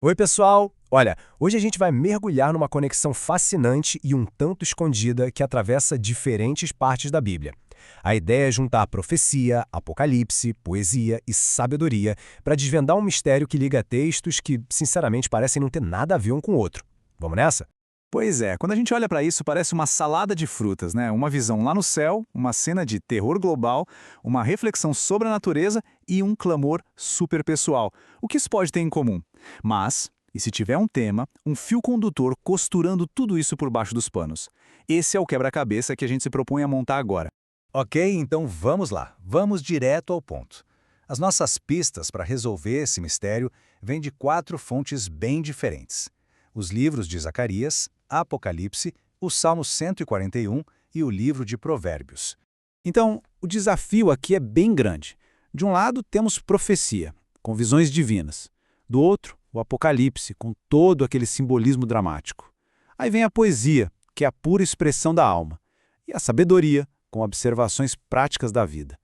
Oi, pessoal! Olha, hoje a gente vai mergulhar numa conexão fascinante e um tanto escondida que atravessa diferentes partes da Bíblia. A ideia é juntar profecia, apocalipse, poesia e sabedoria para desvendar um mistério que liga textos que, sinceramente, parecem não ter nada a ver um com o outro. Vamos nessa? Pois é, quando a gente olha para isso, parece uma salada de frutas, né? Uma visão lá no céu, uma cena de terror global, uma reflexão sobre a natureza e um clamor super pessoal. O que isso pode ter em comum? Mas, e se tiver um tema, um fio condutor costurando tudo isso por baixo dos panos? Esse é o quebra-cabeça que a gente se propõe a montar agora. Ok, então vamos lá, vamos direto ao ponto. As nossas pistas para resolver esse mistério vêm de 4 fontes bem diferentes: os livros de Zacarias, Apocalipse, o Salmo 141 e o livro de Provérbios. Então, o desafio aqui é bem grande. De um lado, temos profecia, com visões divinas. Do outro, o Apocalipse, com todo aquele simbolismo dramático. Aí vem a poesia, que é a pura expressão da alma. E a sabedoria, com observações práticas da vida.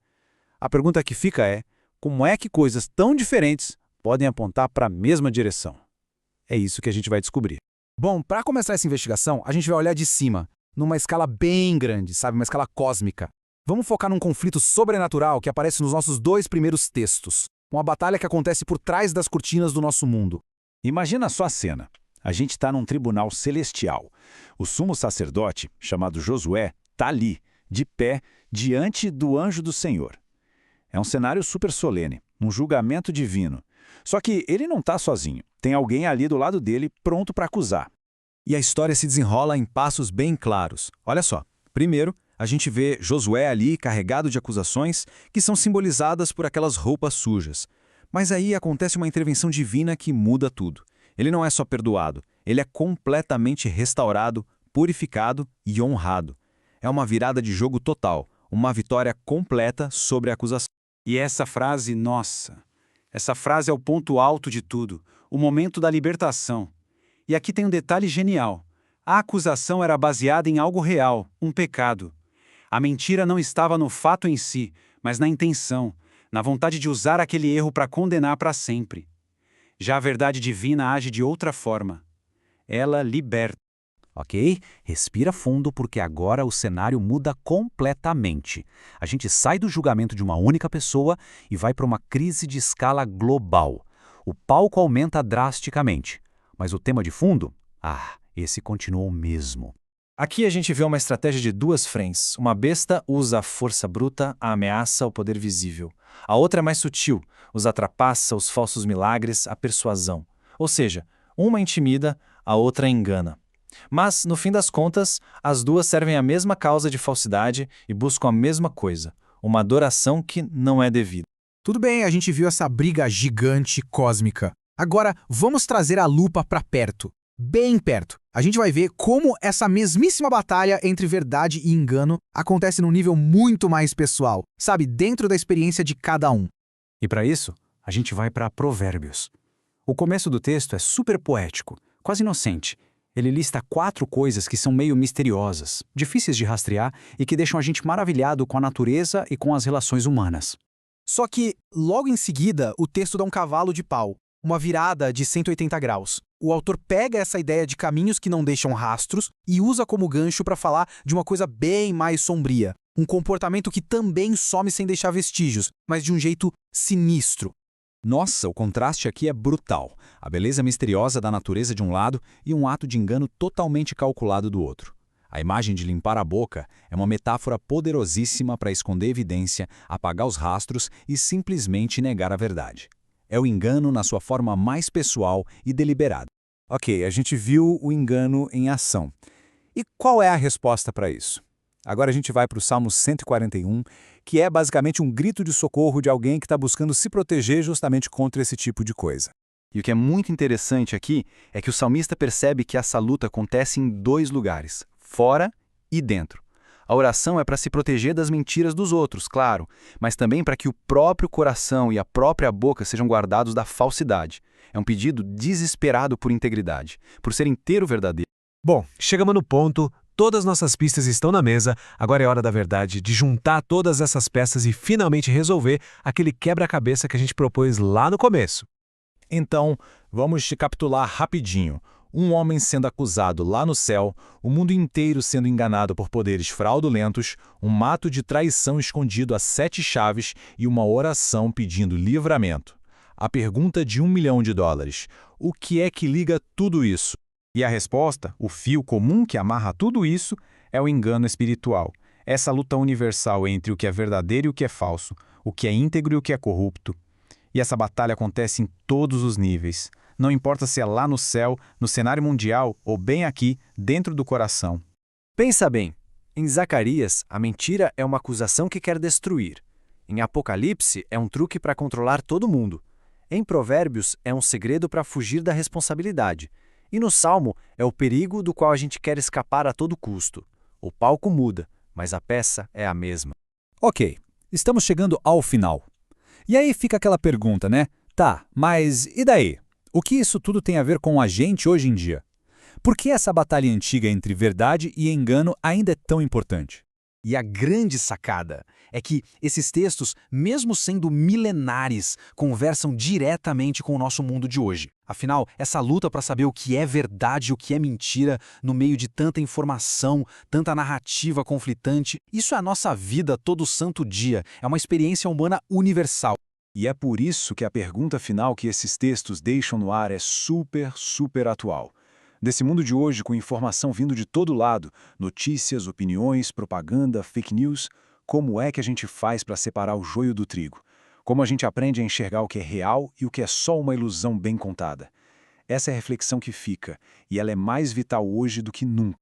A pergunta que fica é: como é que coisas tão diferentes podem apontar para a mesma direção? É isso que a gente vai descobrir. Bom, para começar essa investigação, a gente vai olhar de cima, numa escala bem grande, sabe? Uma escala cósmica. Vamos focar num conflito sobrenatural que aparece nos nossos 2 primeiros textos. Uma batalha que acontece por trás das cortinas do nosso mundo. Imagina só a cena. A gente está num tribunal celestial. O sumo sacerdote, chamado Josué, está ali, de pé, diante do anjo do Senhor. É um cenário super solene, um julgamento divino. Só que ele não está sozinho. Tem alguém ali do lado dele pronto para acusar. E a história se desenrola em passos bem claros. Olha só. Primeiro, a gente vê Josué ali carregado de acusações que são simbolizadas por aquelas roupas sujas. Mas aí acontece uma intervenção divina que muda tudo. Ele não é só perdoado, ele é completamente restaurado, purificado e honrado. É uma virada de jogo total, uma vitória completa sobre a acusação. E essa frase, nossa, essa frase é o ponto alto de tudo, o momento da libertação. E aqui tem um detalhe genial. A acusação era baseada em algo real, um pecado. A mentira não estava no fato em si, mas na intenção, na vontade de usar aquele erro para condenar para sempre. Já a verdade divina age de outra forma. Ela liberta. Ok? Respira fundo porque agora o cenário muda completamente. A gente sai do julgamento de uma única pessoa e vai para uma crise de escala global. O palco aumenta drasticamente. Mas o tema de fundo? Esse continua o mesmo. Aqui a gente vê uma estratégia de 2 frentes. Uma besta usa a força bruta, a ameaça, o poder visível. A outra é mais sutil, usa a trapaça, os falsos milagres, a persuasão. Ou seja, uma intimida, a outra engana. Mas, no fim das contas, as duas servem à mesma causa de falsidade e buscam a mesma coisa, uma adoração que não é devida. Tudo bem, a gente viu essa briga gigante cósmica. Agora, vamos trazer a lupa para perto. Bem perto. A gente vai ver como essa mesmíssima batalha entre verdade e engano acontece num nível muito mais pessoal, sabe, dentro da experiência de cada um. E para isso, a gente vai para Provérbios. O começo do texto é super poético, quase inocente. Ele lista 4 coisas que são meio misteriosas, difíceis de rastrear e que deixam a gente maravilhado com a natureza e com as relações humanas. Só que, logo em seguida, o texto dá um cavalo de pau, uma virada de 180 graus. O autor pega essa ideia de caminhos que não deixam rastros e usa como gancho para falar de uma coisa bem mais sombria. Um comportamento que também some sem deixar vestígios, mas de um jeito sinistro. Nossa, o contraste aqui é brutal. A beleza misteriosa da natureza de um lado e um ato de engano totalmente calculado do outro. A imagem de limpar a boca é uma metáfora poderosíssima para esconder evidência, apagar os rastros e simplesmente negar a verdade. É o engano na sua forma mais pessoal e deliberada. Ok, a gente viu o engano em ação. E qual é a resposta para isso? Agora a gente vai para o Salmo 141, que é basicamente um grito de socorro de alguém que está buscando se proteger justamente contra esse tipo de coisa. E o que é muito interessante aqui é que o salmista percebe que essa luta acontece em 2 lugares, fora e dentro. A oração é para se proteger das mentiras dos outros, claro, mas também para que o próprio coração e a própria boca sejam guardados da falsidade. É um pedido desesperado por integridade, por ser inteiro verdadeiro. Bom, chegamos no ponto, todas nossas pistas estão na mesa, agora é hora da verdade, de juntar todas essas peças e finalmente resolver aquele quebra-cabeça que a gente propôs lá no começo. Então, vamos recapitular rapidinho. Um homem sendo acusado lá no céu, o mundo inteiro sendo enganado por poderes fraudulentos, um mato de traição escondido a 7 chaves e uma oração pedindo livramento. A pergunta de $1 milhão: o que é que liga tudo isso? E a resposta, o fio comum que amarra tudo isso, é o engano espiritual. Essa luta universal entre o que é verdadeiro e o que é falso, o que é íntegro e o que é corrupto. E essa batalha acontece em todos os níveis. Não importa se é lá no céu, no cenário mundial ou bem aqui, dentro do coração. Pensa bem, em Zacarias, a mentira é uma acusação que quer destruir. Em Apocalipse, é um truque para controlar todo mundo. Em Provérbios, é um segredo para fugir da responsabilidade. E no Salmo, é o perigo do qual a gente quer escapar a todo custo. O palco muda, mas a peça é a mesma. Ok, estamos chegando ao final. E aí fica aquela pergunta, né? Tá, mas e daí? O que isso tudo tem a ver com a gente hoje em dia? Por que essa batalha antiga entre verdade e engano ainda é tão importante? E a grande sacada é que esses textos, mesmo sendo milenares, conversam diretamente com o nosso mundo de hoje. Afinal, essa luta para saber o que é verdade e o que é mentira, no meio de tanta informação, tanta narrativa conflitante, isso é a nossa vida todo santo dia, é uma experiência humana universal. E é por isso que a pergunta final que esses textos deixam no ar é super, super atual. Desse mundo de hoje, com informação vindo de todo lado, notícias, opiniões, propaganda, fake news, como é que a gente faz para separar o joio do trigo? Como a gente aprende a enxergar o que é real e o que é só uma ilusão bem contada? Essa é a reflexão que fica, e ela é mais vital hoje do que nunca.